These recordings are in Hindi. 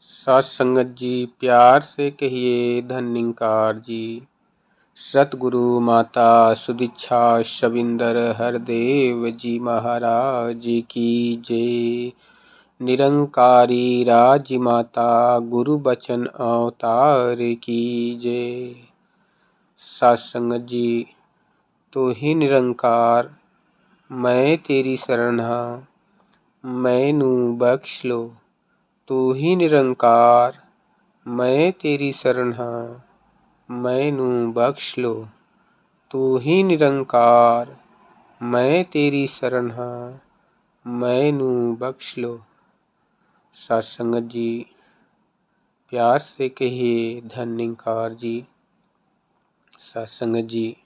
साथ संगत जी, प्यार से कहिए धन्यकार जी। सतगुरु माता सुदीक्षा शविंदर हरदेव जी महाराज की जय। निरंकारी राज माता गुरु बचन अवतार की जय। साथ संगत जी, तू ही निरंकार मैं तेरी शरण हाँ, मैनू बख्श लो। तू ही निरंकार मैं तेरी शरण हाँ, मैनू बख्श लो। तू ही निरंकार मैं तेरी शरण हाँ, मैनू बख्श लो। साथ संगत जी, प्यार से कहिए धन्यकार जी। साथ संगत जी,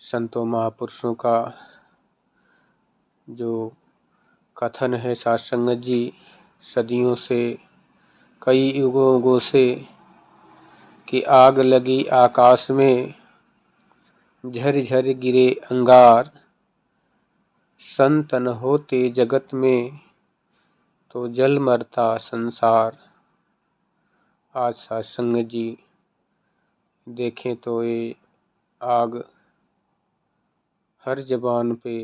संतों महापुरुषों का जो कथन है साथ संगत जी, सदियों से कई युगों से कि आग लगी आकाश में, झर गिरे अंगार। संत न होते जगत में तो जल मरता संसार। आज साथ संगत जी देखें तो ये आग हर जबान पे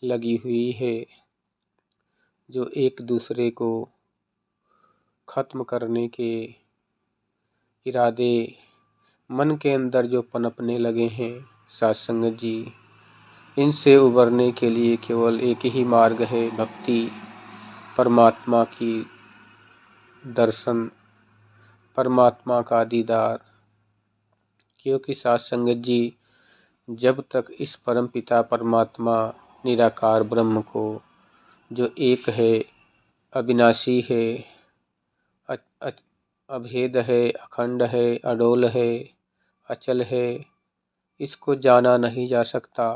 लगी हुई है, जो एक दूसरे को खत्म करने के इरादे मन के अंदर जो पनपने लगे हैं। साथ संगत जी, इनसे उबरने के लिए केवल एक ही मार्ग है, भक्ति, परमात्मा की दर्शन, परमात्मा का दीदार। क्योंकि साथ संगत जी, जब तक इस परमपिता परमात्मा निराकार ब्रह्म को, जो एक है, अविनाशी है, अभेद है, अखंड है, अडोल है, अचल है, इसको जाना नहीं जा सकता,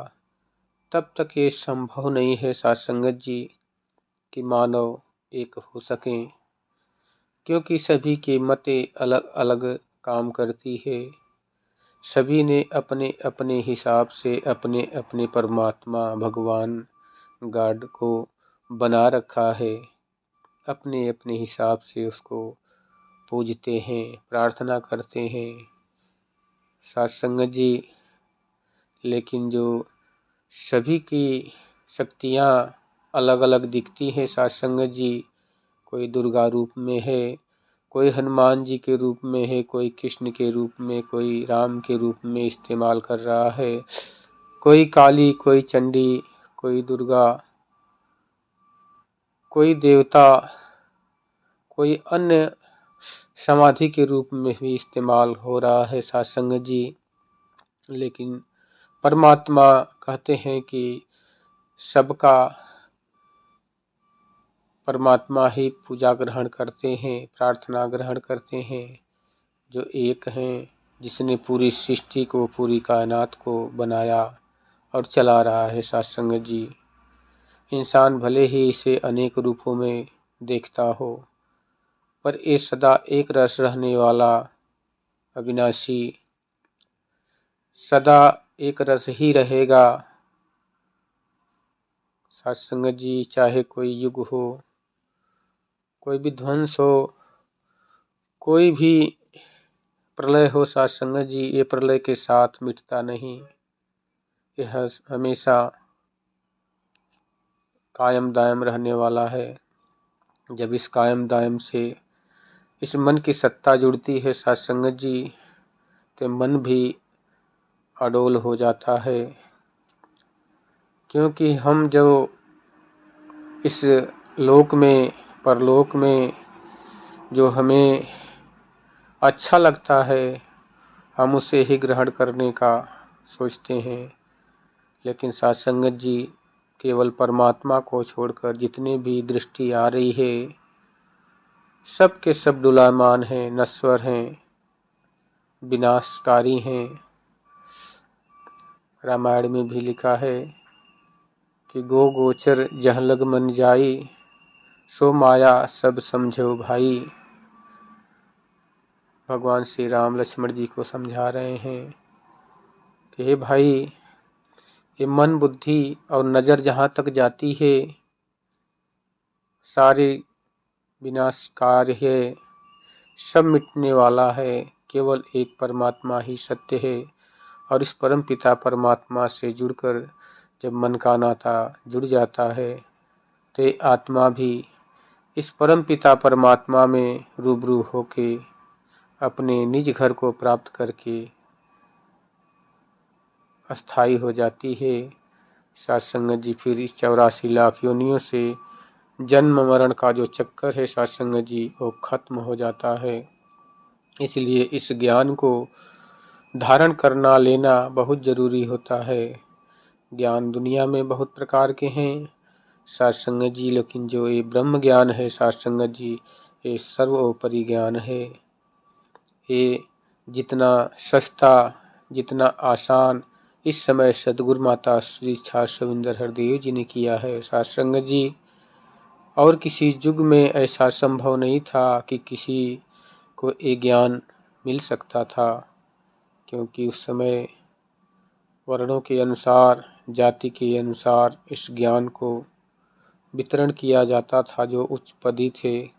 तब तक ये संभव नहीं है साथ संगत जी कि मानव एक हो सकें। क्योंकि सभी की मतें अलग अलग काम करती है। सभी ने अपने अपने हिसाब से अपने अपने परमात्मा भगवान गॉड को बना रखा है। अपने अपने हिसाब से उसको पूजते हैं, प्रार्थना करते हैं साथ संगत जी। लेकिन जो सभी की शक्तियाँ अलग अलग दिखती हैं साथ संगत जी। कोई दुर्गा रूप में है, कोई हनुमान जी के रूप में है, कोई कृष्ण के रूप में, कोई राम के रूप में इस्तेमाल कर रहा है, कोई काली, कोई चंडी, कोई दुर्गा, कोई देवता, कोई अन्य समाधि के रूप में भी इस्तेमाल हो रहा है साथ संगत जी। लेकिन परमात्मा कहते हैं कि सबका परमात्मा ही पूजा ग्रहण करते हैं, प्रार्थना ग्रहण करते हैं, जो एक हैं, जिसने पूरी सृष्टि को, पूरी कायनात को बनाया और चला रहा है साथ संगत जी। इंसान भले ही इसे अनेक रूपों में देखता हो, पर ये सदा एक रस रहने वाला अविनाशी सदा एक रस ही रहेगा साथ संगत जी। चाहे कोई युग हो, कोई भी ध्वंस हो, कोई भी प्रलय हो साथ संगत जी, ये प्रलय के साथ मिटता नहीं, यह हमेशा कायम दायम रहने वाला है। जब इस कायम दायम से इस मन की सत्ता जुड़ती है साथ संगत जी, तो मन भी अडोल हो जाता है। क्योंकि हम जो इस लोक में, परलोक में जो हमें अच्छा लगता है, हम उसे ही ग्रहण करने का सोचते हैं। लेकिन साथ संगत जी, केवल परमात्मा को छोड़कर जितने भी दृष्टि आ रही है, सब के सब दुलायमान हैं, नश्वर हैं, विनाशकारी हैं। रामायण में भी लिखा है कि गो गोचर जहाँ लग मन जाई, सो माया सब समझो भाई। भगवान श्री राम लक्ष्मण जी को समझा रहे हैं कि हे भाई, ये मन, बुद्धि और नज़र जहाँ तक जाती है, सारी विनाशकारी है, सब मिटने वाला है, केवल एक परमात्मा ही सत्य है। और इस परम पिता परमात्मा से जुड़कर जब मन का नाता जुड़ जाता है तो आत्मा भी इस परम पिता परमात्मा में रूबरू होके अपने निज घर को प्राप्त करके अस्थाई हो जाती है। साथ संगत जी, फिर इस 84 लाख योनियों से जन्म मरण का जो चक्कर है साथ संगत जी, वो खत्म हो जाता है। इसलिए इस ज्ञान को धारण करना लेना बहुत जरूरी होता है। ज्ञान दुनिया में बहुत प्रकार के हैं साथ संगत जी, लेकिन जो ये ब्रह्म ज्ञान है साथ संगत जी, ये सर्वोपरि ज्ञान है। ये जितना सस्ता, जितना आसान इस समय सदगुरु माता श्री छात्र सविंदर हरदेव जी ने किया है साथ संगत जी, और किसी युग में ऐसा संभव नहीं था कि किसी को ये ज्ञान मिल सकता था, क्योंकि उस समय वर्णों के अनुसार, जाति के अनुसार इस ज्ञान को वितरण किया जाता था। जो उच्च पदी थे,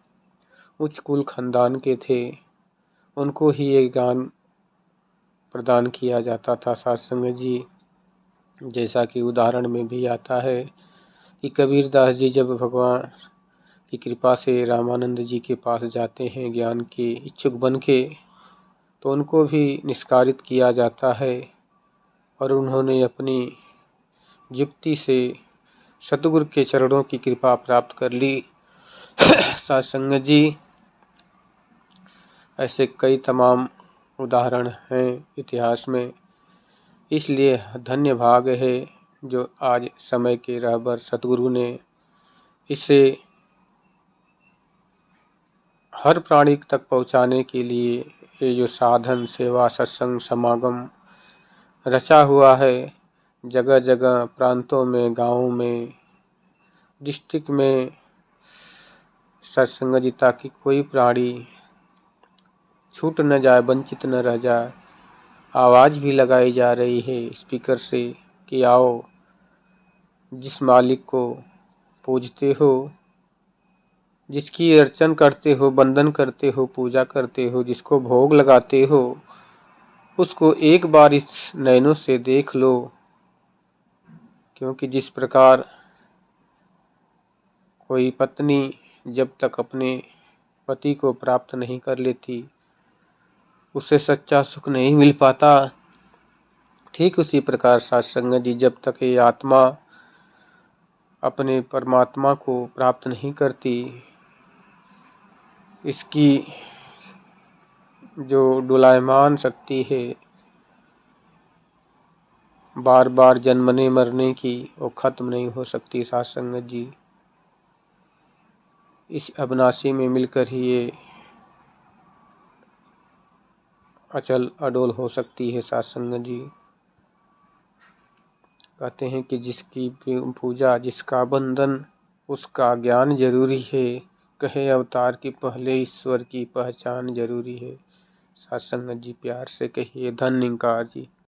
उच्च कुल खानदान के थे, उनको ही ये ज्ञान प्रदान किया जाता था साथ संगत जी। जैसा कि उदाहरण में भी आता है कि कबीरदास जी जब भगवान की कृपा से रामानंद जी के पास जाते हैं ज्ञान के इच्छुक बन के, तो उनको भी निष्कारित किया जाता है और उन्होंने अपनी युक्ति से सतगुरु के चरणों की कृपा प्राप्त कर ली साथ संगत जी। ऐसे कई तमाम उदाहरण हैं इतिहास में। इसलिए धन्य भाग है जो आज समय के रहबर सतगुरु ने इसे हर प्राणी तक पहुंचाने के लिए ये जो साधन, सेवा, सत्संग, समागम रचा हुआ है, जगह जगह प्रांतों में, गाँवों में, डिस्ट्रिक्ट में सत्संग जी, ताकि कोई प्राणी छूट न जाए, वंचित न रह जाए। आवाज़ भी लगाई जा रही है स्पीकर से कि आओ, जिस मालिक को पूजते हो, जिसकी अर्चन करते हो, वंदन करते हो, पूजा करते हो, जिसको भोग लगाते हो, उसको एक बार इस नैनों से देख लो। क्योंकि जिस प्रकार कोई पत्नी जब तक अपने पति को प्राप्त नहीं कर लेती उसे सच्चा सुख नहीं मिल पाता, ठीक उसी प्रकार साथ संगत जी, जब तक ये आत्मा अपने परमात्मा को प्राप्त नहीं करती, इसकी जो डोलायमान शक्ति है बार बार जन्मने मरने की, वो खत्म नहीं हो सकती साथ संगत जी। इस अविनाशी में मिलकर ही ये अचल अडोल हो सकती है साथ संगत जी। कहते हैं कि जिसकी पूजा, जिसका बंधन, उसका ज्ञान जरूरी है। कहे अवतार की पहले ईश्वर की पहचान जरूरी है। साथ संगत जी, प्यार से कहिए धन्यकार जी।